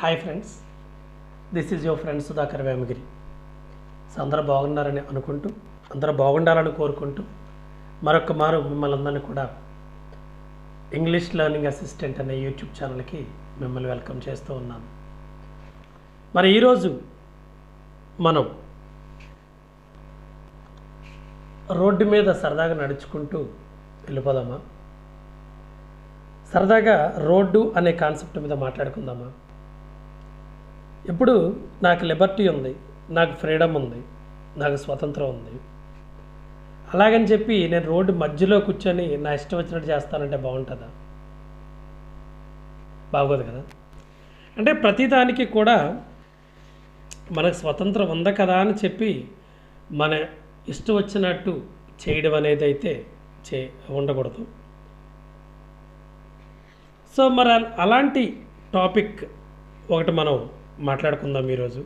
Hi friends, this is your friend sudhakarvemagiri. So అందరూ బాగున్నారని అనుకుంటూ, అందరూ బాగుండాలని కోరుకుంటూ మరొక మారు మిమ్మల్ని అందరినీ కూడా ఇంగ్లీష్ లెర్నింగ్ అసిస్టెంట్ అనే యూట్యూబ్ ఛానల్కి మిమ్మల్ని వెల్కమ్ చేస్తూ ఉన్నాను. మరి ఈరోజు మనం రోడ్డు మీద సరదాగా నడుచుకుంటూ వెళ్ళిపోదామా? సరదాగా రోడ్డు అనే కాన్సెప్ట్ మీద మాట్లాడుకుందామా? ఇప్పుడు నాకు లిబర్టీ ఉంది, నాకు ఫ్రీడమ్ ఉంది, నాకు స్వతంత్రం ఉంది. అలాగని చెప్పి నేను రోడ్డు మధ్యలో కూర్చొని నా ఇష్టం వచ్చినట్టు చేస్తానంటే బాగుంటుందా? బాగోదు కదా. అంటే ప్రతిదానికి కూడా మనకు స్వతంత్రం ఉంది కదా అని చెప్పి మన ఇష్టం వచ్చినట్టు చేయడం అనేది అయితే ఉండకూడదు. సో మరి అలాంటి టాపిక్ ఒకటి మనం మాట్లాడుకుందాం ఈరోజు.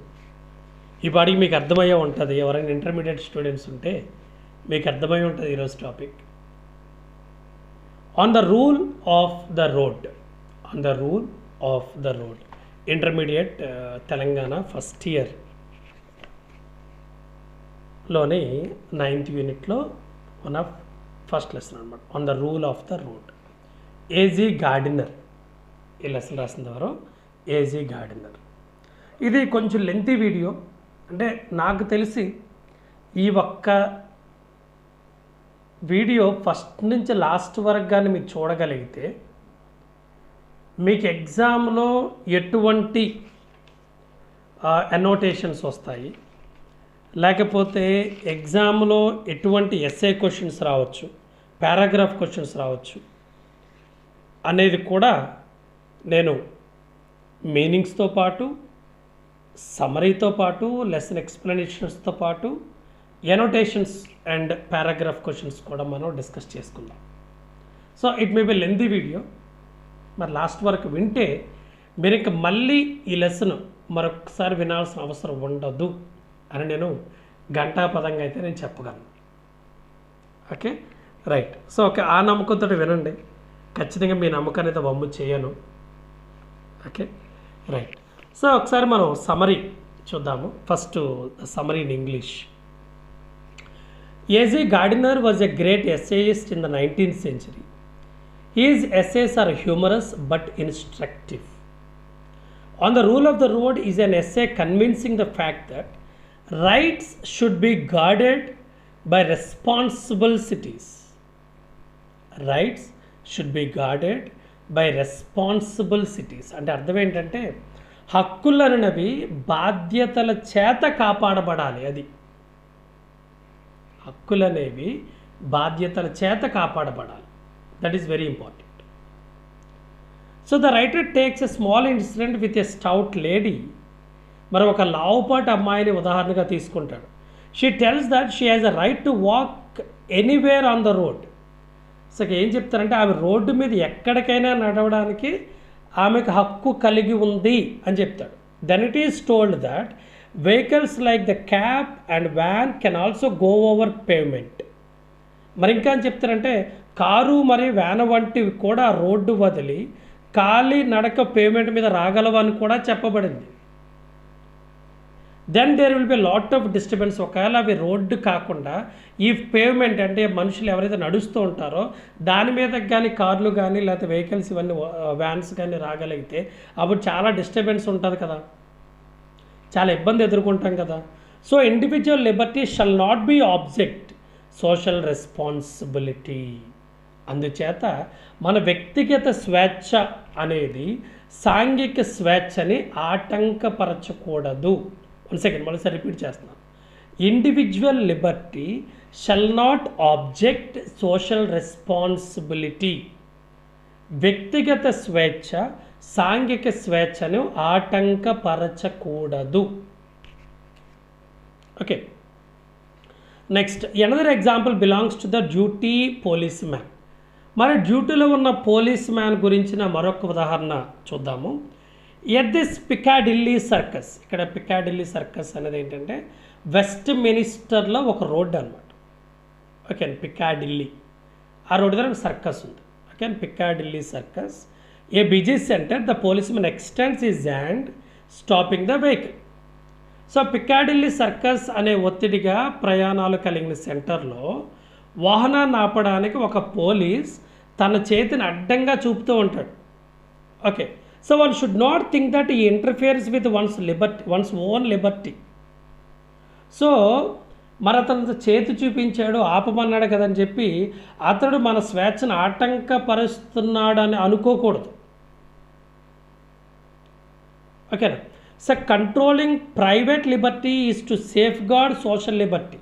ఈ పాటికి మీకు అర్థమయ్యే ఉంటుంది, ఎవరైనా ఇంటర్మీడియట్ స్టూడెంట్స్ ఉంటే మీకు అర్థమై ఉంటుంది ఈరోజు topic. On the rule of the road. On the rule of the road, intermediate Telangana first ఇయర్లోని 9th యూనిట్లో వన్ ఆఫ్ ఫస్ట్ లెసన్ అనమాట. On the rule of the road. AG Gardiner ఈ లెసన్ రాసింది ఎవరో? AG Gardiner. ఇది కొంచెం lengthy video. అంటే నాకు తెలిసి ఈ ఒక్క వీడియో ఫస్ట్ నుంచి లాస్ట్ వరకు కానీ మీరు చూడగలిగితే మీకు ఎగ్జామ్లో ఎటువంటి అనోటేషన్స్ వస్తాయి, లేకపోతే ఎగ్జామ్లో ఎటువంటి ఎస్ఏ క్వశ్చన్స్ రావచ్చు, పారాగ్రాఫ్ క్వశ్చన్స్ రావచ్చు అనేది కూడా నేను మీనింగ్స్తో పాటు, సమరీతో పాటు, లెసన్ ఎక్స్ప్లెనేషన్స్తో పాటు ఎనోటేషన్స్ అండ్ పారాగ్రాఫ్ క్వశ్చన్స్ కూడా మనం డిస్కస్ చేసుకుందాం. So it may be lengthy video. మరి లాస్ట్ వరకు వింటే మీరు ఇంకా మళ్ళీ ఈ లెసన్ మరొకసారి వినాల్సిన అవసరం ఉండదు అని నేను ఘంటాపదంగా అయితే నేను చెప్పగలను. Okay, right. సో ఓకే, ఆ నమ్మకంతో వినండి. ఖచ్చితంగా మీ నమ్మకాన్ని అయితే వమ్ము చేయను. Okay, right. సో ఒకసారి మనం సమరీ చూద్దాము. First summary in English. A G Gardiner was a great essayist in the 19th century. His essays are humorous but instructive. On the Rule of the Road is an essay convincing the fact that rights should be guarded by responsible cities. Rights should be guarded by responsible cities. అంటే అర్థం ఏంటంటే హక్కులనేవి బాధ్యతల చేత కాపాడబడాలి. అది హక్కులనేవి బాధ్యతల చేత కాపాడబడాలి. That is very important. So the writer takes a small incident with a stout lady. మరి ఒక లావుపాటి అమ్మాయిని ఉదాహరణగా తీసుకుంటాడు. She tells that she has a right to walk anywhere on the road. So ఏం చెప్తారంటే ఆమె రోడ్డు మీద ఎక్కడికైనా నడవడానికి ఆమెకు హక్కు కలిగి ఉంది అని చెప్తాడు. Then it is told that vehicles like the cab and van can also go over pavement. మరి ఇంకా అని చెప్తారంటే కారు మరియు వ్యాన్ వంటివి కూడా రోడ్డు వదిలి ఖాళీ నడక పేమెంట్ మీద రాగలవని కూడా చెప్పబడింది. Then there will be lot of disturbance. ఒకవేళ అవి రోడ్డు కాకుండా ఈ పేమెంట్ అంటే మనుషులు ఎవరైతే నడుస్తూ ఉంటారో దాని మీద కానీ కార్లు కానీ లేకపోతే వెహికల్స్ ఇవన్నీ వ్యాన్స్ కానీ రాగలిగితే అప్పుడు చాలా డిస్టర్బెన్స్ ఉంటుంది కదా, చాలా ఇబ్బంది ఎదుర్కొంటాం కదా. So individual liberty shall not be object social responsibility. అందుచేత మన వ్యక్తిగత స్వేచ్ఛ అనేది సాంఘిక స్వేచ్ఛని ఆటంకపరచకూడదు. వన్ సెకండ్, మరోసారి రిపీట్ చేస్తున్నాను. Individual liberty shall not object social responsibility. వ్యక్తిగత స్వేచ్ఛ సాంఘిక స్వేచ్ఛను ఆటంకపరచకూడదు. Okay, next another example belongs to the duty police man. మరి డ్యూటీలో ఉన్న పోలీస్ మ్యాన్ గురించిన మరొక ఉదాహరణ చూద్దాము. At this Piccadilly circus. ఇక్కడ పికాడిల్లీ సర్కస్ అనేది ఏంటంటే వెస్ట్ మినిస్టర్లో ఒక రోడ్డు అనమాట. ఓకే, పికాడిల్లీ ఆ రోడ్డు దగ్గర సర్కస్ ఉంది. Okay, Piccadilly circus A busy center, the policeman extends his hand stopping the vehicle. So Piccadilly circus అనే ఒత్తిడిగా ప్రయాణాలు కలిగిన సెంటర్లో వాహనాన్ని ఆపడానికి ఒక పోలీస్ తన చేతిని అడ్డంగా చూపుతూ ఉంటాడు. Okay, so one should not think that he interferes with one's own liberty. So మరి అతను చేతి చూపించాడు, ఆపమన్నాడు కదని చెప్పి అతడు మన స్వేచ్ఛను ఆటంకపరుస్తున్నాడని అనుకోకూడదు. ఓకేనా? So controlling private liberty is to safeguard social liberty.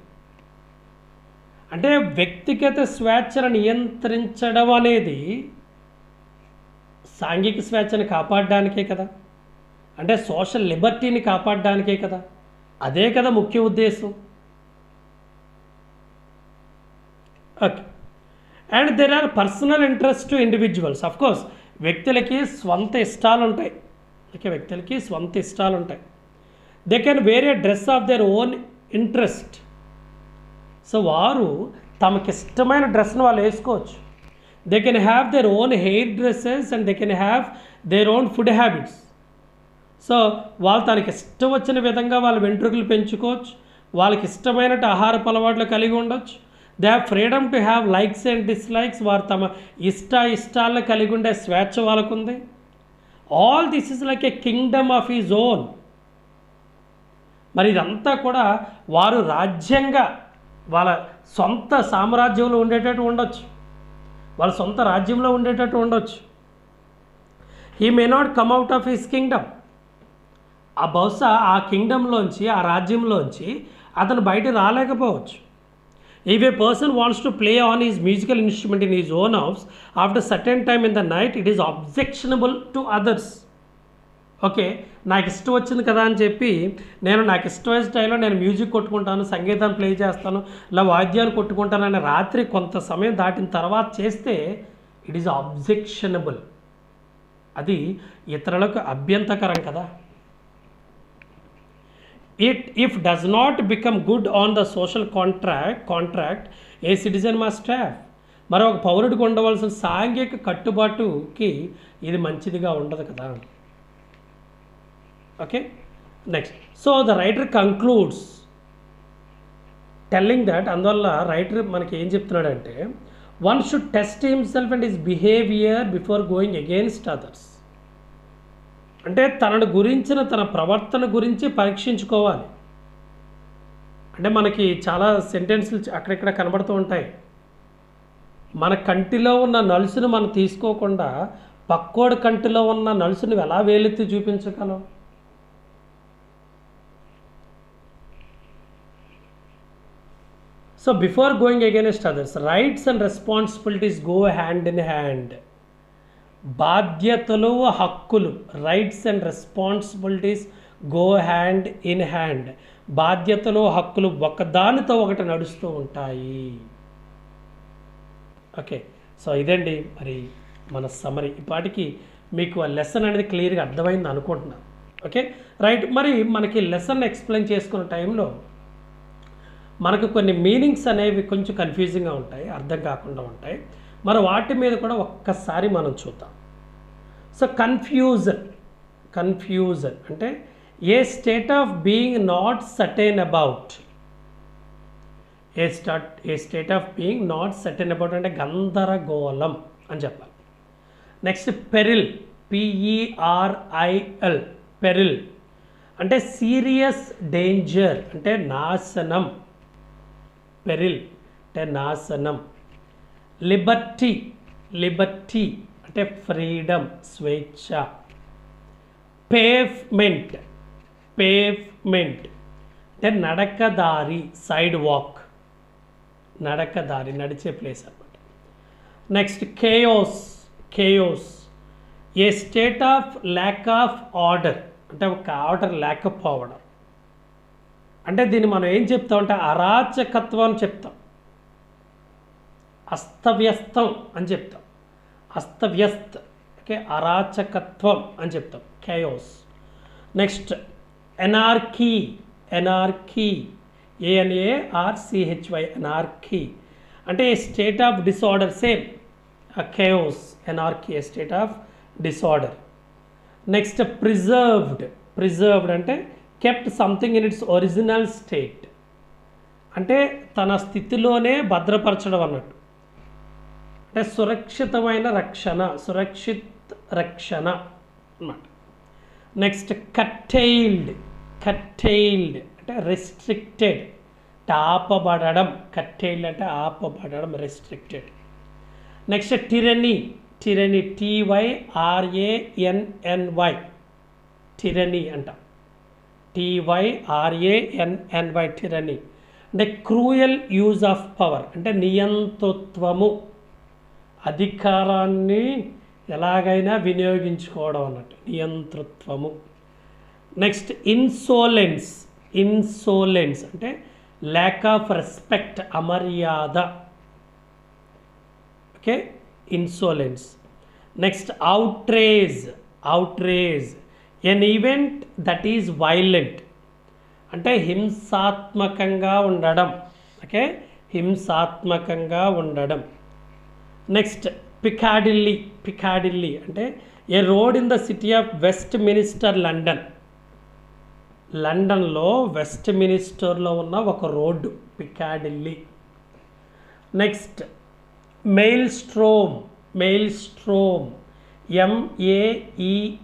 అంటే వ్యక్తిగత స్వేచ్ఛను నియంత్రించడం అనేది సాంఘిక స్వేచ్ఛను కాపాడడానికే కదా, అంటే సోషల్ లిబర్టీని కాపాడడానికే కదా, అదే కదా ముఖ్య ఉద్దేశం. Okay, and there are personal interest to individuals. Of course వ్యక్తులకి స్వంత ఇష్టాలు ఉంటాయి. ఓకే, వ్యక్తులకి స్వంత ఇష్టాలు ఉంటాయి. They can wear a dress of their own interest. So వారు తమకిష్టమైన డ్రెస్ను వాళ్ళు వేసుకోవచ్చు. They can have their own hair dresses and they can have their own food habits. So వాళ్ళు తనకి ఇష్టం వచ్చిన విధంగా వాళ్ళ వెంట్రుకలు పెంచుకోవచ్చు, వాళ్ళకి ఇష్టమైనట్టు ఆహారపు అలవాట్లు కలిగి ఉండొచ్చు. They have freedom to have likes and dislikes. వారు తమ ఇష్టాలను కలిగి ఉండే స్వేచ్ఛ వాళ్ళకు ఉంది. All this is like A Kingdom of is own. మరి ఇదంతా కూడా వారు రాజ్యంగా వాళ్ళ సొంత సామ్రాజ్యంలో ఉండేటట్టు ఉండొచ్చు, వాళ్ళ సొంత రాజ్యంలో ఉండేటట్టు ఉండొచ్చు. He may not come out of his Kingdom. ఆ బహుశా ఆ కింగ్డమ్లోంచి, ఆ రాజ్యంలోంచి అతను బయట రాలేకపోవచ్చు. If a person wants to play on his musical instrument in his own house after certain time in the night, it is objectionable to others. Okay, నాకు ఇష్టం వచ్చింది కదా అని చెప్పి నేను నాకు ఇష్టమైన స్టైల్లో నేను మ్యూజిక్ కొట్టుకుంటాను, సంగీతాన్ని ప్లే చేస్తాను, ఇలా వాద్యాన్ని కొట్టుకుంటాను అని రాత్రి కొంత సమయం దాటిన తర్వాత చేస్తే ఇట్ ఈజ్ అబ్జెక్షనబుల్. అది ఇతరులకు అభ్యంతకరం కదా. If does not become good on the social contract a citizen must have. మరొక పౌరుడికి ఉండవలసిన సాంఘిక కట్టుబాటుకి ఇది మంచిదిగా ఉండదు కదా. Okay, next. So the writer concludes telling that, అందువల్ల రైటర్ మనకి ఏం చెప్తున్నాడంటే one should test himself and his behaviour before going against others. అంటే తనను గురించిన తన ప్రవర్తన గురించి పరీక్షించుకోవాలి. అంటే మనకి చాలా సెంటెన్స్లు అక్కడెక్కడ కనబడుతూ ఉంటాయి. మన కంటిలో ఉన్న నలుసును మనం తీసుకోకుండా పక్కోడి కంటిలో ఉన్న నలుసును ఎలా వేలెత్తి చూపించగలం? So before going against others, rights and responsibilities go hand in hand. బాధ్యతలు హక్కులు, rights and responsibilities go hand in hand. బాధ్యతలు హక్కులు ఒకదానితో ఒకటి నడుస్తూ ఉంటాయి. ఓకే, సో ఇదండి మరి మన సమ్మరీ. ఇప్పటికి మీకు ఆ లెసన్ అనేది క్లియర్గా అర్థమైంది అనుకుంటున్నాను. Okay, right. మరి మనకి లెసన్ ఎక్స్ప్లెయిన్ చేసుకున్న టైంలో మనకు కొన్ని మీనింగ్స్ అనేవి కొంచెం కన్ఫ్యూజింగ్గా ఉంటాయి, అర్థం కాకుండా ఉంటాయి. మరి వాటి మీద కూడా ఒక్కసారి మనం చూద్దాం. సో కన్ఫ్యూజన్ అంటే a state of being not certain about. A state of being not certain about అంటే గందరగోళం అని చెప్పాలి. నెక్స్ట్ పెరిల్, PERIL, పెరిల్ అంటే సీరియస్ డేంజర్ అంటే నాశనం. పెరిల్ అంటే నాశనం. లిబర్టీ అంటే ఫ్రీడమ్, స్వేచ్ఛ. పేవ్మెంట్ అంటే నడకదారి, సైడ్ వాక్, నడకదారి, నడిచే ప్లేస్ అన్నమాట. Next chaos A state of lack of order అంటే ఒక ఆర్డర్ లేకపోవడం. అంటే దీన్ని మనం ఏం చెప్తామంటే అరాచకత్వం అని చెప్తాం, అస్తవ్యస్తం అని చెప్తాం, అస్తవ్యస్త్. ఓకే, అరాచకత్వం అని చెప్తాం, chaos. Next anarchy, ANARCHY, anarchy అంటే a state of disorder. Same chaos, anarchy A state of disorder. Next preserved preserved అంటే kept something in it's original state, అంటే తన స్థితిలోనే భద్రపరచడం అన్నట్టు. అంటే సురక్షితమైన రక్షణ, సురక్షిత్ రక్షణ అన్నమాట. నెక్స్ట్ కట్టెయిల్డ్, కట్టెయిల్డ్ అంటే రెస్ట్రిక్టెడ్, ఆపబడడం. కట్టెయిల్డ్ అంటే ఆపబడడం, రెస్ట్రిక్టెడ్. నెక్స్ట్ టిరనీ, టిరనీ TYRANNY, టిరనీ అంట. TYRANNY టిరనీ అంటే క్రూయల్ యూజ్ ఆఫ్ పవర్, అంటే నియంతృత్వము, అధికారాన్ని ఎలాగైనా వినియోగించుకోవడం అన్నట్టు, నియంతృత్వము. నెక్స్ట్ ఇన్సోలెన్స్, ఇన్సోలెన్స్ అంటే ల్యాక్ ఆఫ్ రెస్పెక్ట్, అమర్యాద. Okay, insolence. Next outrage, outrage an event that is violent అంటే హింసాత్మకంగా ఉండడం. ఓకే, హింసాత్మకంగా ఉండడం. నెక్స్ట్ పికాడిల్లీ, పికాడిల్లీ అంటే a road in the city of Westminster London, లండన్లో వెస్ట్ మినిస్టర్లో ఉన్న ఒక రోడ్డు Piccadilly. Next maelstrom, maelstrom MEAELSTROM,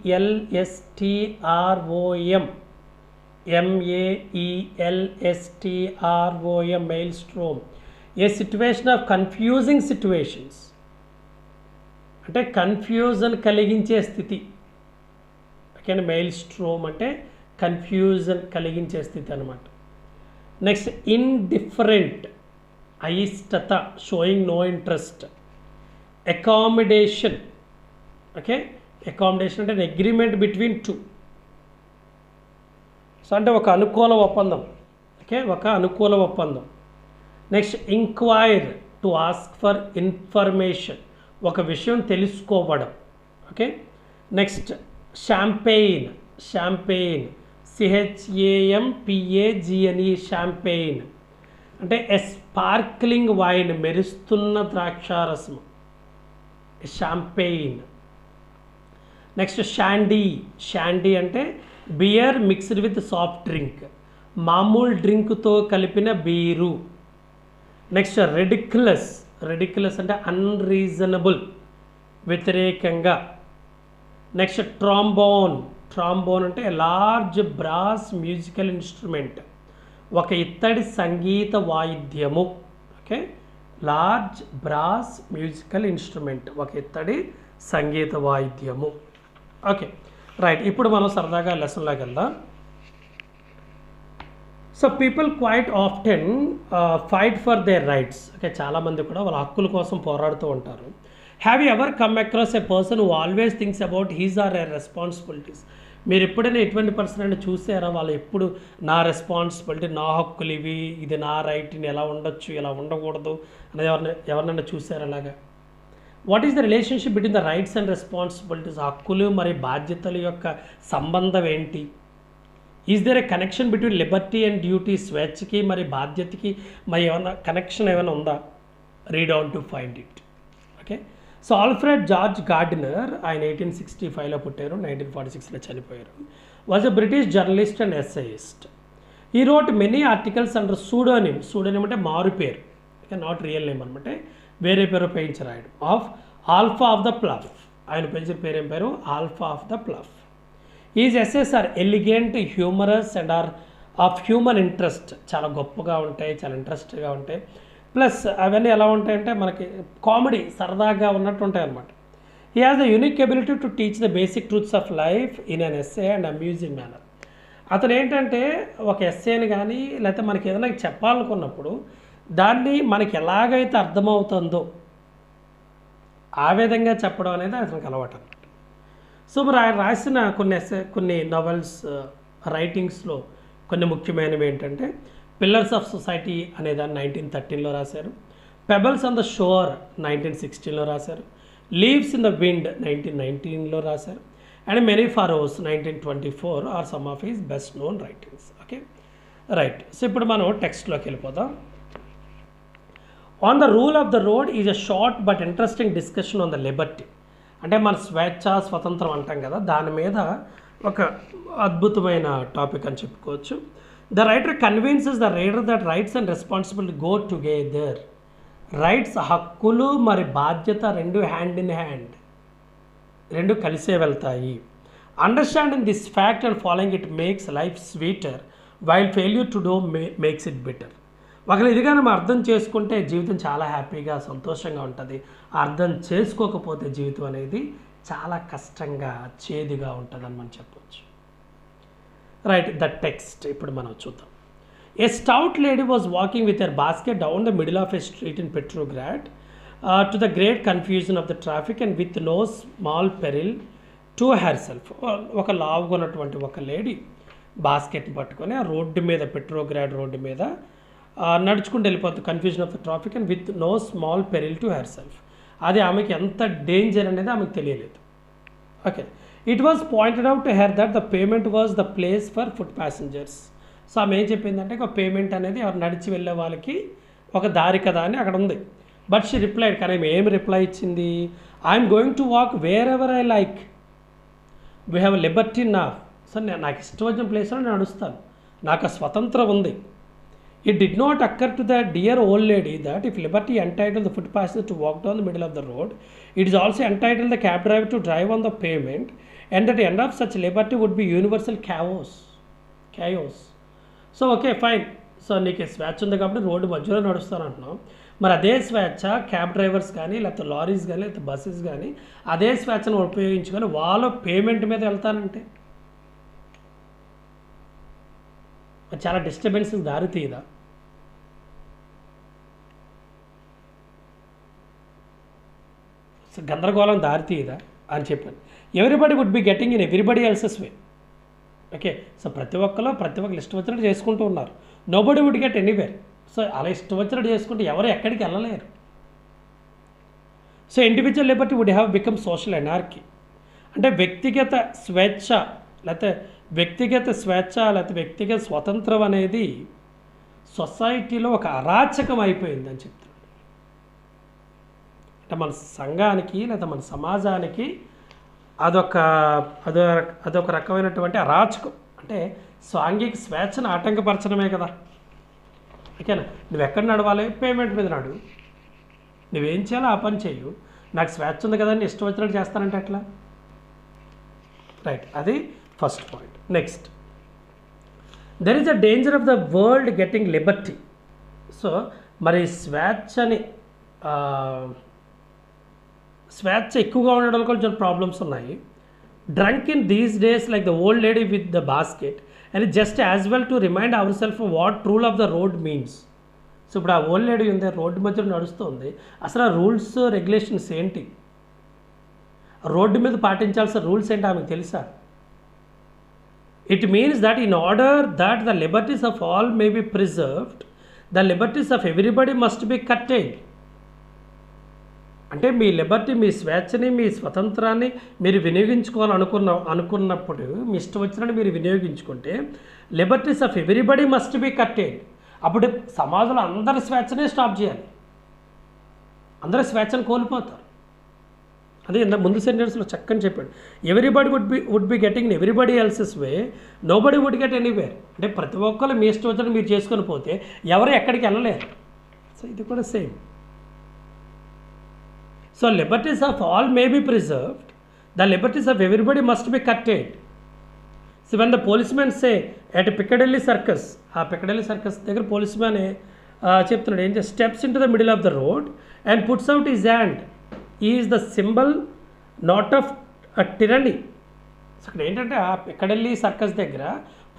MEAELSTROM maelstrom. A situation of confusing situations అంటే కన్ఫ్యూజన్ కలిగించే స్థితి. ఓకే, మెయిల్ స్ట్రోమ్ అంటే కన్ఫ్యూజన్ కలిగించే స్థితి అనమాట. నెక్స్ట్ ఇండిఫరెంట్, అయిష్టత, showing no interest. Accommodation, okay, accommodation అంటే అగ్రిమెంట్ బిట్వీన్ టూ, సో అంటే ఒక అనుకూల ఒప్పందం. ఓకే, ఒక అనుకూల ఒప్పందం. Next enquire, to ask for information, ఒక విషయం తెలుసుకోవడం. Okay, next champagne, champagne CHAMPAGNE, champagne అంటే ఎ స్పార్క్లింగ్ వైన్, మెరుస్తున్న ద్రాక్షారసం, షాంపెయిన్. నెక్స్ట్ షాండీ, షాండీ అంటే beer mixed with soft drink, మామూలు డ్రింక్తో కలిపిన బీరు. నెక్స్ట్ రెడిక్యులస్, రెడిక్యులస్ అంటే అన్రీజనబుల్, వ్యతిరేకంగా. నెక్స్ట్ ట్రాంబోన్, ట్రాంబోన్ అంటే లార్జ్ బ్రాస్ మ్యూజికల్ ఇన్స్ట్రుమెంట్, ఒక ఇత్తడి సంగీత వాయిద్యము. Okay, large brass musical instrument, ఒక ఇత్తడి సంగీత వాయిద్యము. Okay, right. ఇప్పుడు మనం సరదాగా లెసన్లోకి వెళ్దాం. So people quite often fight for their rights. Okay, చాలామంది కూడా వాళ్ళ హక్కుల కోసం పోరాడుతూ ఉంటారు. Have you ever come across a person who always thinks about his or a responsibilities? మీరు ఎప్పుడైనా ఎటువంటి పర్సన్ అయినా చూసారా వాళ్ళు ఎప్పుడు నా రెస్పాన్సిబిలిటీ, నా హక్కులు ఇవి, ఇది నా రైట్, నేను ఎలా ఉండొచ్చు, ఎలా ఉండకూడదు అనేది ఎవరినైనా చూసారా అలాగా? What is the relationship between the rights and responsibilities? హక్కులు మరి బాధ్యతల యొక్క సంబంధం ఏంటి? Is there a connection between liberty and duty? స్వేచ్ఛకి మరి బాధ్యతకి మరి ఏమైనా కనెక్షన్ ఏమైనా ఉందా? Read on to find it. Okay, so Alfred George Gardiner, ఆయన 1865లో పుట్టారు, 1946లో చనిపోయారు. Was a British journalist and essayist. He wrote many articles under pseudonym, pseudonym అంటే మారు పేరు, ఓకే, నాట్ రియల్ నేమ్ అనమాట, వేరే పేరు పెంచి రాయడం. Of Alpha of the plough, ఆయన పెంచిన పేరు ఏం పేరు? Alpha of the plough. His essays are elegant, humorous and are of human interest, చాలా గొప్పగా ఉంటాయి, చాలా ఇంట్రెస్ట్గా ఉంటాయి. ప్లస్ అవన్నీ ఎలా ఉంటాయంటే మనకి కామెడీ, సరదాగా ఉన్నట్టు ఉంటాయి అన్నమాట. He has the unique ability to teach the basic truths of life in an essay and amusing manner. అతను ఏంటంటే ఒక ఎస్సేని కానీ లేకపోతే మనకి ఏదైనా చెప్పాలనుకున్నప్పుడు దాన్ని మనకి ఎలాగైతే అర్థమవుతుందో ఆ విధంగా చెప్పడం అనేది అతనికి అలవాటు అనమాట. సో మరి ఆయన రాసిన కొన్ని నవల్స్ రైటింగ్స్లో కొన్ని ముఖ్యమైనవి ఏంటంటే పిల్లర్స్ ఆఫ్ సొసైటీ అనేదాన్ని 1913లో రాశారు. పెబల్స్ ఆన్ ద షోర్ 1916లో రాశారు. లీవ్స్ ఇన్ ద విండ్ 1919లో రాశారు. And many furrows 1924 are some of his best known writings. Okay, right. So ఇప్పుడు మనం టెక్స్ట్లోకి వెళ్ళిపోదాం. On the rule of the road is a short but interesting discussion on the liberty. అంటే మన స్వేచ్ఛ, స్వతంత్రం అంటాం కదా, దాని మీద ఒక అద్భుతమైన టాపిక్ అని చెప్పుకోవచ్చు. The writer convinces the reader that rights and responsibility go together. Rights, హక్కులు మరి బాధ్యత రెండు హ్యాండ్ ఇన్ హ్యాండ్, రెండు కలిసే వెళ్తాయి. Understanding this fact and following it makes life sweeter while failure to do makes it better. ఒకరు ఇదిగా మనం అర్థం చేసుకుంటే జీవితం చాలా హ్యాపీగా సంతోషంగా ఉంటుంది. అర్థం చేసుకోకపోతే జీవితం అనేది చాలా కష్టంగా చేదుగా ఉంటుందని మనం చెప్పవచ్చు. రైట్, ద టెక్స్ట్ ఇప్పుడు మనం చూద్దాం. A stout lady was walking with her basket down the middle of a street in Petrograd to the great confusion of the traffic and with no small peril to herself. ఒక లావుగా ఉన్నటువంటి ఒక lady బాస్కెట్ని పట్టుకొని ఆ road మీద, Petrograd road మీద నడుచుకుంటూ వెళ్ళిపోతుంది. Confusion of the traffic and with no small peril to herself. అది ఆమెకి ఎంత డేంజర్ అనేది ఆమెకు తెలియలేదు. Okay, it was pointed out to her that the pavement was the place for foot passengers. So ఆమె ఏం చెప్పిందంటే ఒక పేమెంట్ అనేది ఎవరు నడిచి వెళ్ళే వాళ్ళకి ఒక దారి కదా అని అక్కడ ఉంది. బట్ షీ రిప్లైడ్, కానీ ఆమె ఏం రిప్లై ఇచ్చింది? I'm going to walk wear ever I like, we have Liberty నా. సో నాకు ఇష్టం వచ్చిన ప్లేస్లో నేను నడుస్తాను, నాకు స్వతంత్రం ఉంది. It did not occur to the dear old lady that if liberty entitled the foot passenger to walk down the middle of the road, it is also entitled the cab driver to drive on the pavement, and that the end of such liberty would be universal chaos. So okay fine, so నీకు స్వేచ్ఛ ఉంది కాబట్టి road మధ్యలో నడుస్తాను అంటున్నాం. మరి అదే స్వేచ్ఛ క్యాబ్ డ్రైవర్స్ కానీ, లేకపోతే లారీస్ కానీ, లేకపోతే బస్సెస్ కానీ అదే స్వేచ్ఛను ఉపయోగించుకొని వాళ్ళు పేమెంట్ మీద వెళ్తానంటే చాలా డిస్టర్బెన్సెస్ దారి తీయదా? గందరగోళం దారి తీయదా అని చెప్పాను. Everybody would be getting in everybody else's way. Okay, so ప్రతి ఒక్కరు ఇష్టం వచ్చినట్టు చేసుకుంటూ ఉన్నారు. Nobody would get anywhere. So అలా ఇష్టం వచ్చినట్టు చేసుకుంటే ఎవరు ఎక్కడికి వెళ్ళలేరు. So individual liberty would have become social anarchy. అంటే వ్యక్తిగత స్వేచ్ఛ లేకపోతే వ్యక్తిగత స్వతంత్రం అనేది సొసైటీలో ఒక అరాచకం అయిపోయింది అని చెప్తున్నాడు. అంటే మన సంఘానికి లేదా మన సమాజానికి అదొక రకమైనటువంటి అరాచకం. అంటే సాంఘిక స్వేచ్ఛను ఆటంకపరచడమే కదా. ఓకేనా, నువ్వు ఎక్కడ నడవాలి? పేమెంట్ మీద నడు. నువ్వేం చేయాలో ఆ పని చేయు. నాకు స్వేచ్ఛ ఉంది కదా అని ఇష్టం వచ్చినట్టు చేస్తానంటే ఎట్లా? రైట్, అది first point. Next, there is a danger of the world getting liberty. So మరి స్వేచ్ఛ ఎక్కువగా ఉండడం కొంచెం ప్రాబ్లమ్స్ ఉన్నాయి. Drunk in these days like the old lady with the basket and just as well to remind ourself what rule of the road means. So ఇప్పుడు ఆ old lady ఉంది, road మధ్యలో నడుస్తుంది. అసలు ఆ రూల్స్ రెగ్యులేషన్స్ ఏంటి, road మీద పాటించాల్సిన రూల్స్ ఏంటి ఆమెకు తెలుసా? It means that in order that the liberties of all may be preserved, the liberties of everybody must be curtailed. అంటే మీ లిబర్టీ, మీ స్వేచ్ఛని, మీ స్వతంత్రాన్ని మీరు అనుకున్నప్పుడు మీ ఇష్టం వచ్చినట్టు మీరు వినియోగించుకుంటే liberties of everybody must be curtailed. అప్పుడు సమాజంలో అందరి స్వేచ్ఛనే స్టాప్ చేయాలి, అందరి స్వేచ్ఛను కోల్పోతారు. అదే ముందు సెంటెన్స్లో చక్కని చెప్పాడు. Everybody would be getting in everybody else's way, nobody would get anywhere. అంటే ప్రతి ఒక్కరు మీ ఇష్టం వచ్చినట్టు మీరు చేసుకొని పోతే ఎవరు ఎక్కడికి వెళ్ళలేరు. సో ఇది కూడా same. So liberties of all may be preserved, the liberties of everybody must be curtailed. So when the policemen say at Piccadilly circus, ఆ పికడెల్లీ సర్కస్ దగ్గర పోలీస్మెన్ చెప్తున్నాడు ఏం steps into the middle of the road and puts out his hand is the symbol not of tyranny. So ఇక్కడ ఏంటంటే ఆ Piccadilly circus దగ్గర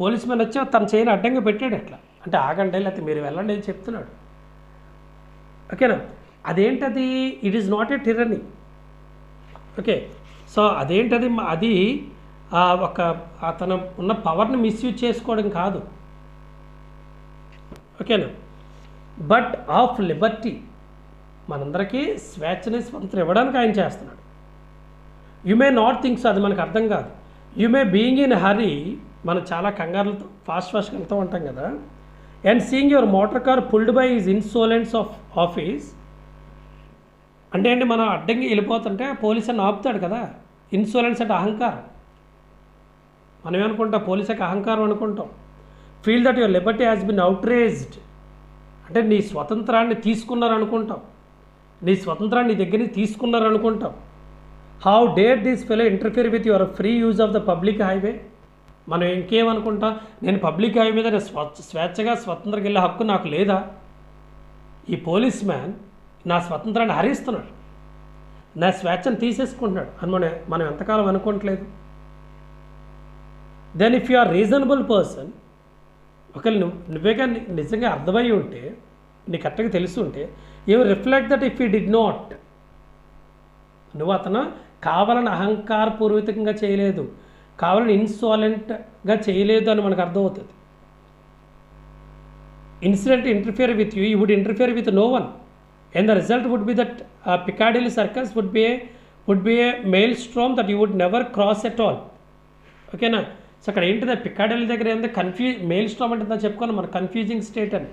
policemen వచ్చి తన చేయని అడ్డంగా పెట్టాడు. ఎట్లా అంటే ఆగండి లేకపోతే మీరు వెళ్ళండి అని చెప్తున్నాడు. ఓకేనా, అదేంటది? It is not a tyranny. Okay, so అదేంటది? అది ఒక అతను ఉన్న పవర్ని మిస్యూజ్ చేసుకోవడం కాదు. ఓకేనా, బట్ ఆఫ్ లిబర్టీ, మనందరికీ స్వేచ్ఛని స్వతంత్రం ఇవ్వడానికి ఆయన చేస్తున్నాడు. You may not think so, అది మనకు అర్థం కాదు. You may being in hurry, మనం చాలా కంగారులతో ఫాస్ట్గా వెళ్తూ ఉంటాం కదా. And seeing your motor car pulled by is insolence of office. అంటే అండి మనం అడ్డంగా వెళ్ళిపోతుంటే పోలీస్ అని ఆపుతాడు కదా. ఇన్సోలెన్స్ అంటే అహంకారం. మనం ఏమనుకుంటాం, పోలీసుకి అహంకారం అనుకుంటాం. Feel that your Liberty has been outraged అంటే నీ స్వతంత్రాన్ని తీసుకున్నారు అనుకుంటాం, నీ స్వతంత్రాన్ని నీ దగ్గర నుంచి తీసుకున్నారు అనుకుంటాం. How dare this fellow interfere with your free use of the public highway. మనం ఇంకేమనుకుంటాం, నేను పబ్లిక్ హైవే మీద స్వేచ్ఛగా స్వతంత్రంగా వెళ్ళే హక్కు నాకు లేదా? ఈ పోలీస్ మ్యాన్ నా స్వతంత్రాన్ని హరిస్తున్నాడు, నా స్వేచ్ఛను తీసేసుకుంటున్నాడు అని మనం ఎంతకాలం అనుకోవట్లేదు. Then if you are reasonable person, ఒకవేళ నువ్వే కానీ నిజంగా అర్థమై ఉంటే, నీకు కరెక్ట్గా తెలిసి ఉంటే, you reflect that if you did not, నువ్వు అతను కావాలని అహంకారపూర్వకంగా చేయలేదు, కావాలని ఇన్సాలెంట్గా చేయలేదు అని మనకు అర్థమవుతుంది. Incident interfere with you would interfere with no one and the result would be that Piccadilly circus would be a maelstrom that you would never cross at all. ఓకేనా? సో అక్కడ ఏంటిది, పికాడిలీ దగ్గర ఏంటంటే మెయిల్ స్ట్రామ్ అంటే చెప్పుకోవాలి మన confusing state అని.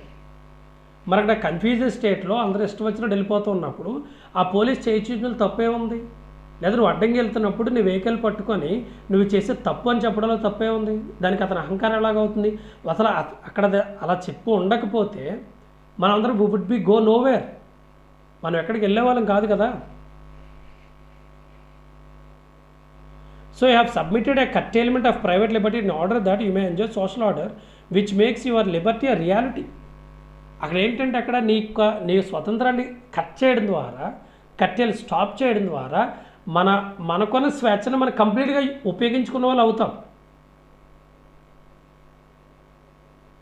మరి అక్కడ కన్ఫ్యూజింగ్ స్టేట్లో అందరూ ఇష్టం వచ్చినట్టు వెళ్ళిపోతూ ఉన్నప్పుడు ఆ పోలీస్ చేయి చూసిన తప్పే ఉంది? లేదా నువ్వు అడ్డంగా వెళ్తున్నప్పుడు నీ వెహికల్ పట్టుకొని నువ్వు చేసే తప్పు అని చెప్పడంలో తప్పే ఉంది? దానికి అతని అహంకారం ఎలాగవుతుంది? అసలు అక్కడ అలా చెప్పు ఉండకపోతే మనందరం వుడ్ బి గో నోవేర్, మనం ఎక్కడికి వెళ్ళేవాళ్ళం కాదు కదా. So you have submitted a curtailment of private liberty in order that you may enjoy social order which makes your liberty a reality. అక్కడ ఏంటంటే అక్కడ నీ స్వతంత్రాన్ని కట్ చేయడం ద్వారా, కట్టెలు స్టాప్ చేయడం ద్వారా మనకున్న స్వేచ్ఛను మనం కంప్లీట్గా ఉపయోగించుకున్న వాళ్ళు అవుతాం.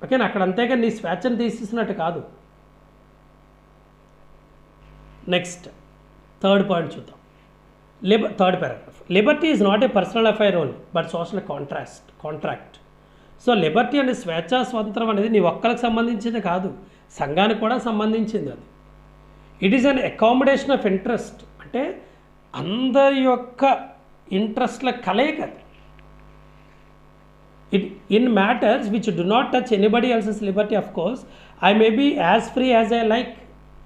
ఓకేనా? అక్కడ అంతేగా నీ స్వేచ్ఛను తీసేసినట్టు కాదు. నెక్స్ట్ థర్డ్ పాయింట్ చూద్దాం. Third paragraph. Liberty is not A personal affair only but social contract. So Liberty అనే స్వేచ్ఛా స్వతంత్రం అనేది నీ ఒక్కరికి సంబంధించింది కాదు, సంఘానికి కూడా సంబంధించింది. అది it is an accommodation of interest, అంటే అందరి యొక్క ఇంట్రెస్ట్ల కలయిక. In matters which do not touch anybody else's liberty of course I may be as free as I like.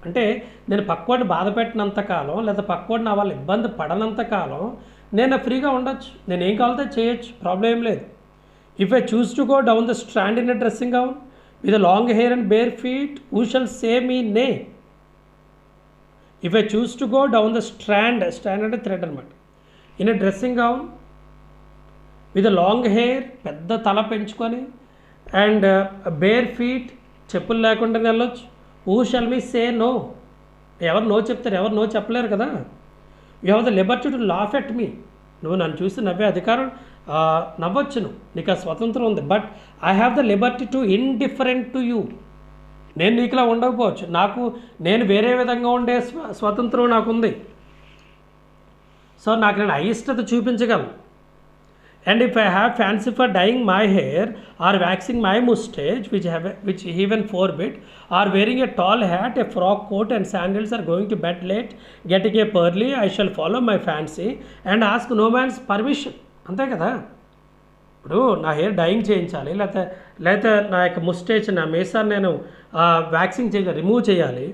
అంటే నేను పక్కోడిని బాధ పెట్టినంతకాలం, లేదా పక్కోడిని నా వాళ్ళు ఇబ్బంది పడనంతకాలం నేను ఫ్రీగా ఉండొచ్చు, నేను ఏం కావాలో చేయొచ్చు, ప్రాబ్లం ఏం లేదు. If I choose to go down the Strand in a dressing gown with long hair and bare feet who shall say me nay. If I choose to go down the Strand అంటే thread అనమాట, in a dressing gown with long hair, పెద్ద తల పెంచుకొని, and bare feet, చెప్పులు లేకుండా వెళ్ళొచ్చు. Who shall me say no, ఎవరు no చెప్తారు? ఎవరు నో చెప్పలేరు కదా. You have the liberty to laugh at me, నువ్వు నన్ను చూసి నవ్వే అధికారం, నవ్వొచ్చును, నీకు ఆ స్వతంత్రం ఉంది. But I have the liberty to indifferent to you, నేను నీకులా ఉండకపోవచ్చు, నేను వేరే విధంగా ఉండే స్వతంత్రం నాకుంది. సో నాకు నేను అయిష్టత చూపించగలను. And if I have fancy for dyeing my hair or waxing my mustache, which even forbid, or wearing a tall hat, a frock coat and sandals, or going to bed late, getting up early, I shall follow my fancy and ask no man's permission. అంతే కదా. ఇప్పుడు నా hair dyeing చేయించాలి, లేకపోతే నా యొక్క ముస్టేచ్, నా మీసాన్ని నేను వ్యాక్సింగ్ చేయాలి, రిమూవ్ చేయాలి.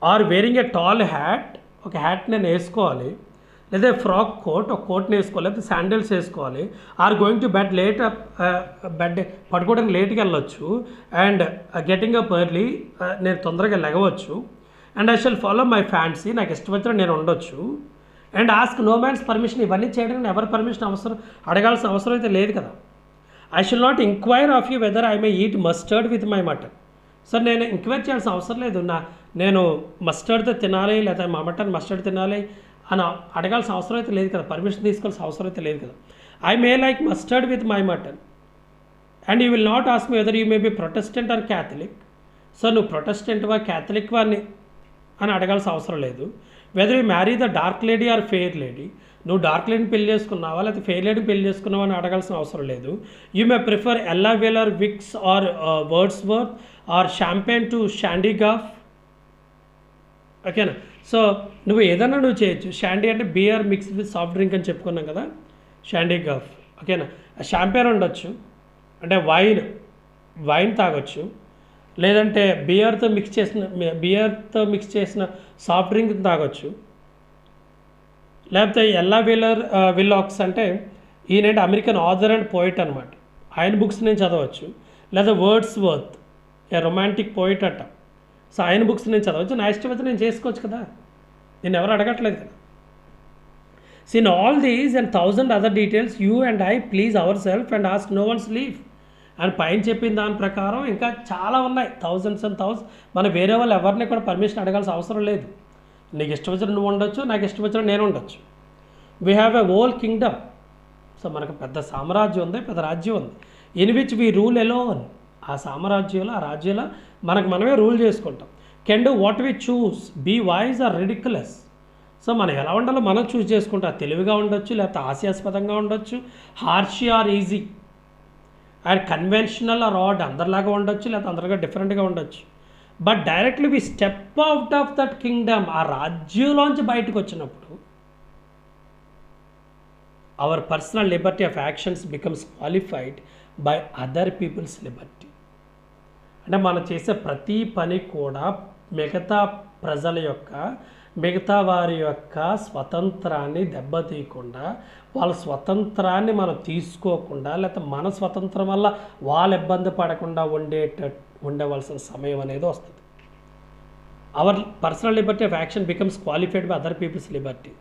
Or wearing a tall hat, ఒక హ్యాట్ నేను వేసుకోవాలి, లేదా ఫ్రాక్ కోట్, ఒక కోట్ని వేసుకోవాలి, లేకపోతే శాండిల్స్ వేసుకోవాలి. Or going to bed late, bed పడుకోవడానికి లేట్గా వెళ్ళొచ్చు. అండ్ గెటింగ్ అప్ ఎర్లీ, నేను తొందరగా లెగవచ్చు. And I shall follow my fancy, నాకు ఇష్టం వచ్చిన నేను ఉండొచ్చు. And ask no man's permission, ఇవన్నీ చేయడానికి ఎవరి పర్మిషన్ అడగాల్సిన అవసరం అయితే లేదు కదా. I shall not enquire of you whether I may eat mustard with my mutton. Sir నేను ఎంక్వైర్ చేయాల్సిన అవసరం లేదు, నేను మస్టర్డ్తో తినాలి, లేదా మా మటన్ మస్టర్డ్ తినాలి అని అడగాల్సిన అవసరం అయితే లేదు కదా, పర్మిషన్ తీసుకోవాల్సిన అవసరం అయితే లేదు కదా. I may like mustard with my mutton and you will not ask me whether you may be Protestant or Catholic. So నువ్వు ప్రొటెస్టెంట్వా క్యాథలిక్ వాడిని అని అడగాల్సిన అవసరం లేదు. Whether you marry the dark lady or fair lady, నువ్వు dark లేడీని పెళ్లి చేసుకున్నావా లేకపోతే ఫెయిర్ లేడీని పెళ్లి చేసుకున్నావా అని అడగాల్సిన అవసరం లేదు. You may prefer Ella Wheeler Wilcox or Wordsworth or champagne to shandygaff. ఓకేనా. సో నువ్వు ఏదన్నా నువ్వు చేయొచ్చు. షాండీ అంటే beer mix with soft drink అని చెప్పుకున్నాం కదా, షాండీగాఫ్. ఓకేనా. షాంపెయిన్ ఉండొచ్చు, అంటే వైన్ తాగొచ్చు, లేదంటే బియర్తో మిక్స్ చేసిన సాఫ్ట్ డ్రింక్ తాగొచ్చు. లేకపోతే ఎల్లా విల్లాక్స్ అంటే ఈయనంటే అమెరికన్ ఆథర్ అండ్ పోయిట్ అనమాట. ఆయన బుక్స్ నేను చదవచ్చు. లేదా words worth a romantic poet అట్ట. సో ఆయన బుక్స్ నేను చదవచ్చు, నా ఇష్టం అయితే నేను చేసుకోవచ్చు కదా, నేను ఎవరు అడగట్లేదు కదా. So in all these and 1000 other details you and I please ourself and ask no one's leave. అని పైన చెప్పిన దాని ప్రకారం ఇంకా చాలా ఉన్నాయి, థౌజండ్స్ అండ్ థౌజండ్స్. మనం వేరే వాళ్ళు ఎవరిని కూడా పర్మిషన్ అడగాల్సిన అవసరం లేదు. నీకు ఇష్టం వచ్చిన నువ్వు ఉండొచ్చు, నాకు ఇష్టం వచ్చిన నేను ఉండొచ్చు. We have a whole kingdom. So మనకు పెద్ద సామ్రాజ్యం ఉంది, పెద్ద రాజ్యం ఉంది. In which we rule alone. ఆ సామ్రాజ్యంలో, ఆ రాజ్యంలో మనకు మనమే రూల్ చేసుకుంటాం. Can do what we choose, be wise or ridiculous. So మనం ఎలా ఉండాలో మనం చూస్ చేసుకుంటాం. తెలివిగా ఉండొచ్చు, లేకపోతే హాస్యాస్పదంగా ఉండొచ్చు, harsh or easy, and conventional or odd, అందరిలాగా ఉండొచ్చు, లేకపోతే అందరిగా డిఫరెంట్గా ఉండొచ్చు. But directly we step out of that kingdom, ఆ రాజ్యంలోంచి బయటకు వచ్చినప్పుడు our personal liberty of actions becomes qualified by other people's liberty. అంటే మనం చేసే ప్రతి పని కూడా మిగతా ప్రజల యొక్క, మిగతా వారి యొక్క స్వతంత్రాన్ని దెబ్బతీయకుండా, వాళ్ళ స్వతంత్రాన్ని మనం తీసుకోకుండా, లేకపోతే మన స్వతంత్రం వల్ల వాళ్ళు ఇబ్బంది పడకుండా ఉండవలసిన సమయం అనేది వస్తుంది. Our personal liberty of action becomes qualified by other people's liberty.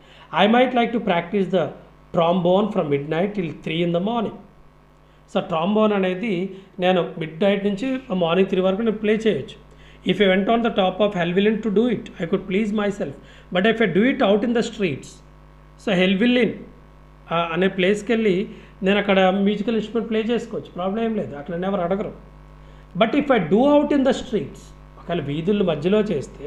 I might like to practise the trombone from midnight till 3 in the morning. So trombone అనేది నేను మిడ్ నైట్ నుంచి మార్నింగ్ 3 వరకు నేను ప్లే చేయొచ్చు. If I went on the top of Helvellyn to do it, I could please myself. But if I do it out in the streets, so Helvellyn అనే ప్లేస్కి వెళ్ళి నేను అక్కడ మ్యూజికల్ ఇన్స్ట్రుమెంట్ ప్లే చేసుకోవచ్చు, problem ఏం లేదు, అక్కడ ఎవరు అడగరు. But if I do out in the streets, ఒకవేళ వీధుల మధ్యలో చేస్తే,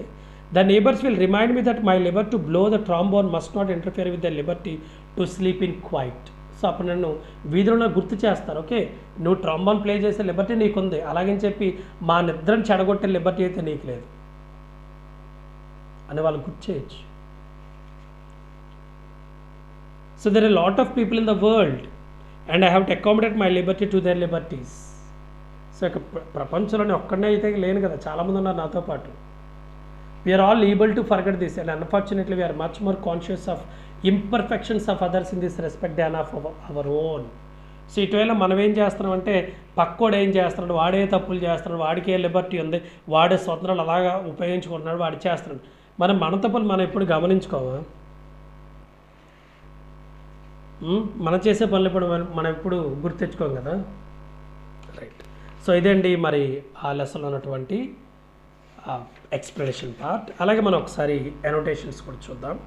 the neighbours will remind me that my liberty to blow the trombone must not interfere with the liberty to sleep in quiet. So అప్పుడు నన్ను వీధిలో గుర్తు చేస్తారు, okay నువ్వు ట్రాంబోన్ ప్లే చేసే లిబర్టీ నీకుంది, అలాగని చెప్పి మా నిద్రను చెడగొట్టే లిబర్టీ అయితే నీకు లేదు అని వాళ్ళు గుర్తు చేయొచ్చు. So there are lot of people in the world and I have to accommodate my liberty to their liberties. So ఇక ప్రపంచంలోనే ఒక్కడనే అయితే లేను కదా, చాలామంది ఉన్నారు నాతో పాటు. We are all able to forget this and unfortunately we are much more conscious of imperfections of others in this respect than of our own. So ఇటువేళ మనం ఏం చేస్తున్నామంటే, పక్కోడు ఏం చేస్తున్నాడు, వాడే తప్పులు చేస్తున్నాడు, వాడికే లిబర్టీ ఉంది, వాడే స్వతంత్రాలు అలాగా ఉపయోగించుకుంటున్నాడు, వాడు చేస్తున్నాడు. మన తప్పులు మనం ఎప్పుడు గమనించుకోమా? మనం చేసే పనులు ఇప్పుడు మనం ఎప్పుడు గుర్తు తెచ్చుకోం కదా, రైట్. సో ఇదండి మరి ఆ లెసన్లో ఉన్నటువంటి ఎక్స్ప్లెనేషన్ పార్ట్. అలాగే మనం ఒకసారి అనోటేషన్స్ కూడా చూద్దాం.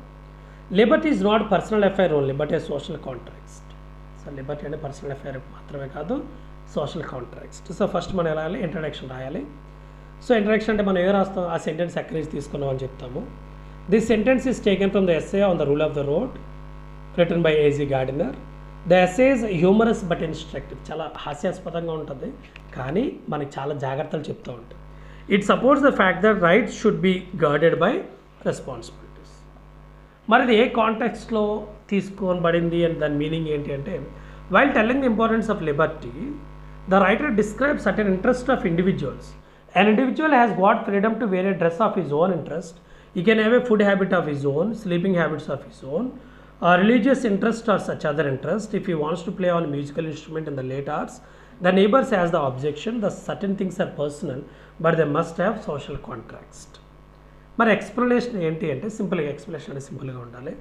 Liberty is not personal affair only but A social contract. So Liberty అంటే పర్సనల్ అఫైర్ మాత్రమే కాదు, సోషల్ కాంట్రాక్ట్. సో ఫస్ట్ మనం ఎలా రాయాలి, ఇంట్రడక్షన్ రాయాలి. సో ఇంట్రడక్షన్ అంటే మనం ఏ రాస్తాం, ఆ సెంటెన్స్ ఎక్కడి నుంచి తీసుకున్నాం అని చెప్తాము. This sentence is taken from the essay on the rule of the road written by A G Gardiner. The essay is humorous but instructive. చాలా హాస్యాస్పదంగా ఉంటుంది, కానీ మనకి చాలా జాగ్రత్తలు చెప్తూ ఉంటుంది. It supports the fact that rights should be guarded by responsibilities. మరి ఇది ఏ కాంటెక్స్ట్లో తీసుకోబడింది అని దాని మీనింగ్ ఏంటి అంటే, while telling the importance of Liberty the writer describe certain interest of individuals. An individual has got freedom to wear a dress of his own interest. He can have a food habit of his own, sleeping habits of his own, religious interest or such other interest. If he wants to play on a musical instrument in the late hours, the neighbors has the objection. The certain things are personal, but they must have social contracts. మరి explanation ఏంటి అంటే, సింపుల్గా explanation అంటే సింపుల్గా ఉండాలి.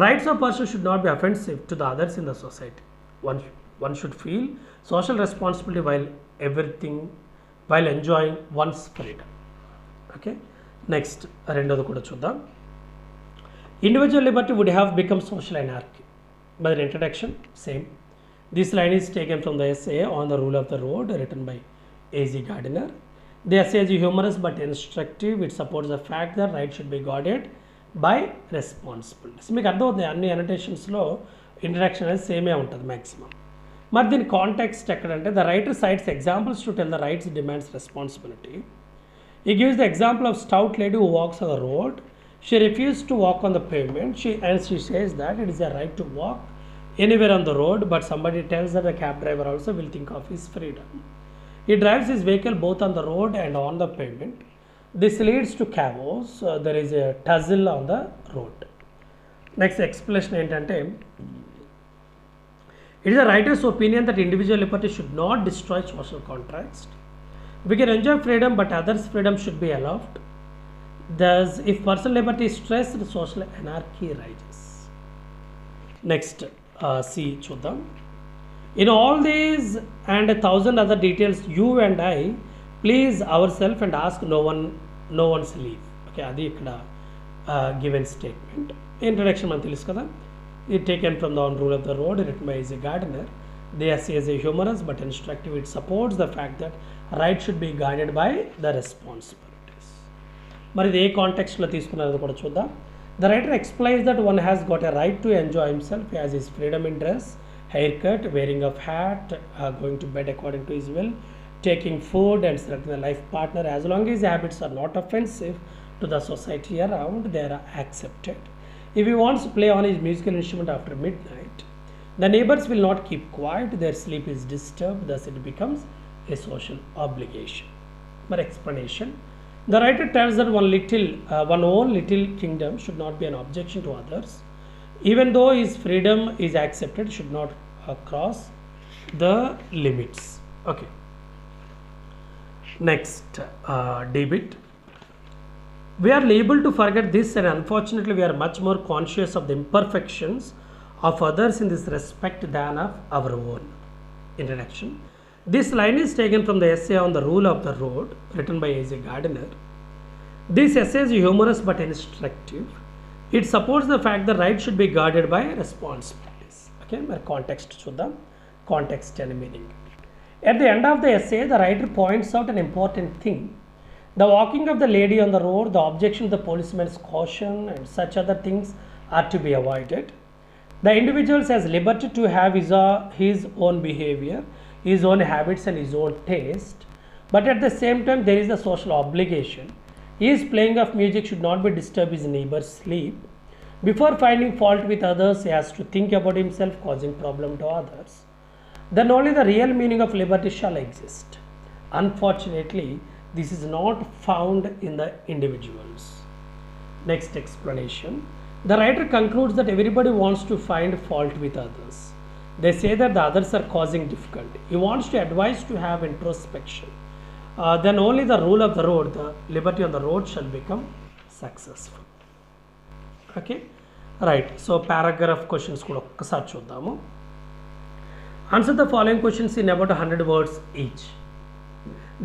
Rights of person should not be offensive to the others in the society. One should feel social responsibility while enjoying one's freedom. Okay, next రెండోది కూడా చూద్దాం. Individual liberty would have become social anarchy. By the introduction same. This line is taken from the essay on the rule of the road written by A G Gardiner. The essay is humorous but instructive. It supports the fact that rights should be guarded by responsibilities. మీకు అర్థమవుతుంది, అన్ని అనోటేషన్స్లో introduction అనేది సేమే ఉంటుంది maximum. మరి దీని context ఎక్కడంటే, the writer cites examples to tell the rights demands responsibility. He gives the example of stout lady who walks on the road. She refused to walk on the pavement. She says that it is a right to walk anywhere on the road, but somebody tells her the cab driver also will think of his freedom. He drives his vehicle both on the road and on the pavement. This leads to chaos. There is a tussle on the road. Next explanation ఏంటంటే, It is the writer's opinion that individual liberty should not destroy social contrast. We can enjoy freedom, but others' freedom should be allowed. Thus, if personal liberty is stressed, social anarchy rises. Next, C చూద్దాం. In all these and 1,000 other details, you and I please ourselves and ask no one's leave. Okay, అది ఇక్కడ given statement. Introduction మనకు తెలుసు కదా. It taken from the On Rule of the Road, written by aggardiner. The essay is a humorous but instructive. It supports the fact that right should be guided by the responsibilities. మరి ఇది ఏ కాంటెక్స్ట్లో తీసుకున్నది కూడా చూద్దాం. The writer explains that one has got a right to enjoy himself. He has his freedom in dress, haircut, wearing of hat, going to bed according to his will, taking food and selecting a life partner. As long as his habits are not offensive to the society around, they are accepted. If he wants to play on his musical instrument after midnight, the neighbors will not keep quiet, their sleep is disturbed, thus it becomes a social obligation. But explanation, the writer tells that one own little kingdom should not be an objection to others. Even though his freedom is accepted, should not cross the limits. Okay. Next, debit. We are liable to forget this, and unfortunately we are much more conscious of the imperfections of others in this respect than of our own. Introduction. This line is taken from the essay On the Rule of the Road, written by aggardiner. This essay is humorous but instructive. It supports the fact that right should be guarded by responsibilities. Okay, my context చూద్దాం. Context and meaning. At the end of the essay, the writer points out an important thing. The walking of the lady on the road, the objection to the policeman's caution, and such other things are to be avoided. The individual has liberty to have his own behavior, his own habits, and his own taste. But at the same time, there is the social obligation. His playing of music should not be disturb his neighbor's sleep. Before finding fault with others, he has to think about himself, causing problem to others. Then only the real meaning of liberty shall exist. Unfortunately, this is not found in the individuals. Next explanation. The writer concludes that everybody wants to find fault with others. They say that the others are causing difficulty. He wants to advise to have introspection. Then only the rule of the road, the liberty on the road, shall become successful. Okay, right. So paragraph questions kuda okkasari chuddaamu. Answer the following questions in about 100 words each.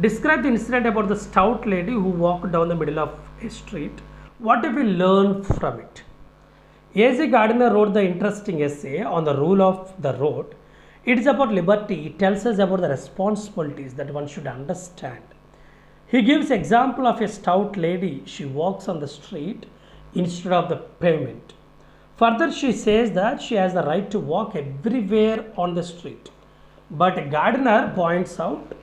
Describe the incident about the stout lady who walked down the middle of a street. What did we learn from it? Aggardiner wrote the interesting essay On the Rule of the Road. It is about liberty. It tells us about the responsibilities that one should understand. He gives example of a stout lady. She walks on the street instead of the pavement. Further, she says that she has the right to walk everywhere on the street. But Gardner points out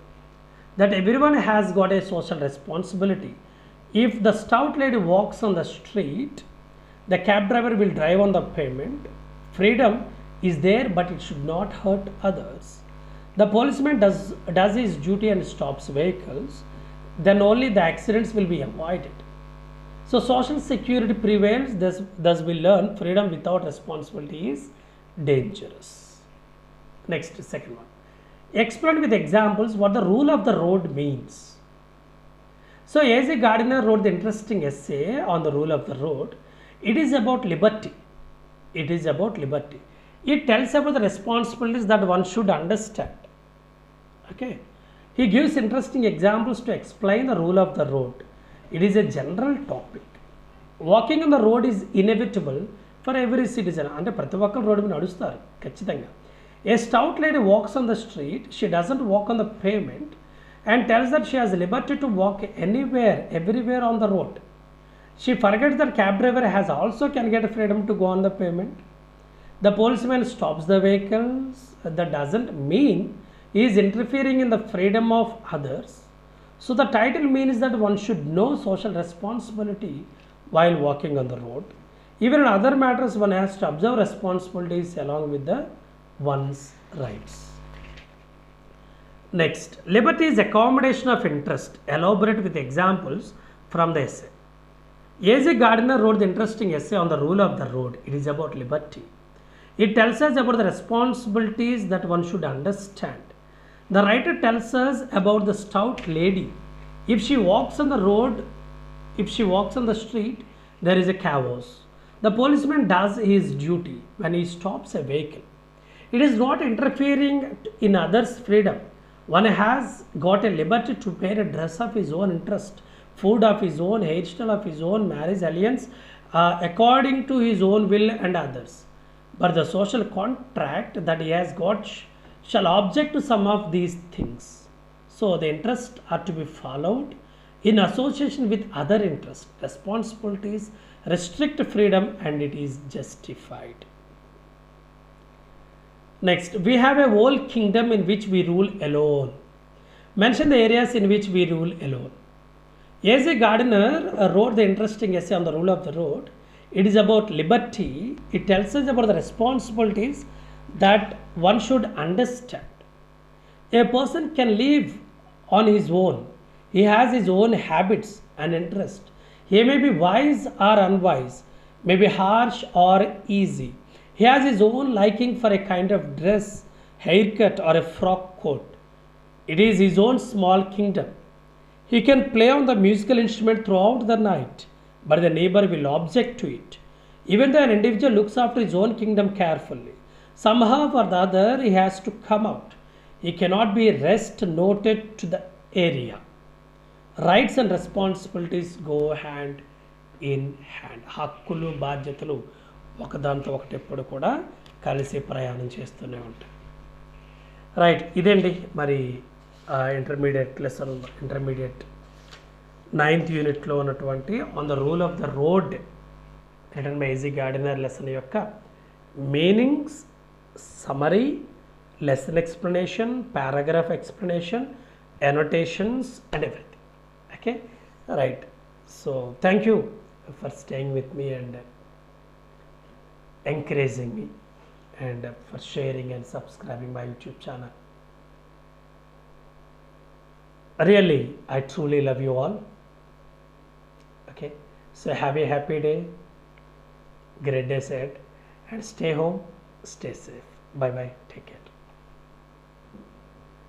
that everyone has got a social responsibility. If the stout lady walks on the street, the cab driver will drive on the pavement. Freedom is there, but it should not hurt others. The policeman does his duty and stops vehicles. Then only the accidents will be avoided. So social security prevails. Thus we learn freedom without responsibility is dangerous. Next, second one. Explain with examples what the rule of the road means. So aggardiner wrote the interesting essay On the Rule of the Road. It is about liberty. It is about liberty. It tells about the responsibilities that one should understand. Okay. He gives interesting examples to explain the rule of the road. It is a general topic. Walking on the road is inevitable for every citizen. అంటే ప్రతి ఒక్కరు road మీద నడుస్తారు ఖచ్చితంగా. A stout lady walks on the street. She doesn't walk on the pavement and tells that she has liberty to walk anywhere, everywhere on the road. She forgets that cab driver can get freedom to go on the pavement. The policeman stops the vehicles. That doesn't mean he is interfering in the freedom of others. So the title means that one should know social responsibility while walking on the road. Even in other matters, one has to observe responsibilities along with the one's rights. Next, liberty is accommodation of interest. Elaborate with examples from the essay. Aggardiner wrote the interesting essay On the Rule of the Road. It is about liberty. It tells us about the responsibilities that one should understand. The writer tells us about the stout lady. If she walks on the road, if she walks on the street, there is a chaos. The policeman does his duty when he stops a vehicle. It is not interfering in others' freedom. One has got a liberty to wear a dress of his own interest, food of his own, hairstyle of his own, marriage alliance according to his own will and others. But the social contract that he has got shall object to some of these things. So the interests are to be followed in association with other interests. Responsibilities restrict freedom and it is justified. Next, we have a whole kingdom in which we rule alone. Mention the areas in which we rule alone. As a gardener wrote the interesting essay on the rule of the road. It is about liberty. It tells us about the responsibilities that one should understand. A person can live on his own. He has his own habits and interests. He may be wise or unwise, may be harsh or easy. He has his own liking for a kind of dress, haircut, or a frock coat. It is his own small kingdom. He can play on the musical instrument throughout the night, but the neighbor will object to it. Even though an individual looks after his own kingdom carefully, somehow or the other he has to come out. He cannot be rest noted to the area. Rights and responsibilities go hand in hand. హక్కులు బాధ్యతలు ఒకదాంతో ఒకటి ఎప్పుడు కూడా కలిసి ప్రయాణం చేస్తూనే ఉంటాయి. Right, ఇదేంటి మరి ఇంటర్మీడియట్ లెసన్, ఇంటర్మీడియట్ 9th యూనిట్లో ఉన్నటువంటి on the rule of the road written by A G Gardiner lesson యొక్క meanings, summary, lesson explanation, paragraph explanation, annotations and everything. Okay, right. So thank you for staying with me and encouraging me and for sharing and subscribing my YouTube channel. Really, I truly love you all. Okay, so have a happy day, great day ahead, and stay home, stay safe. Bye bye, take care.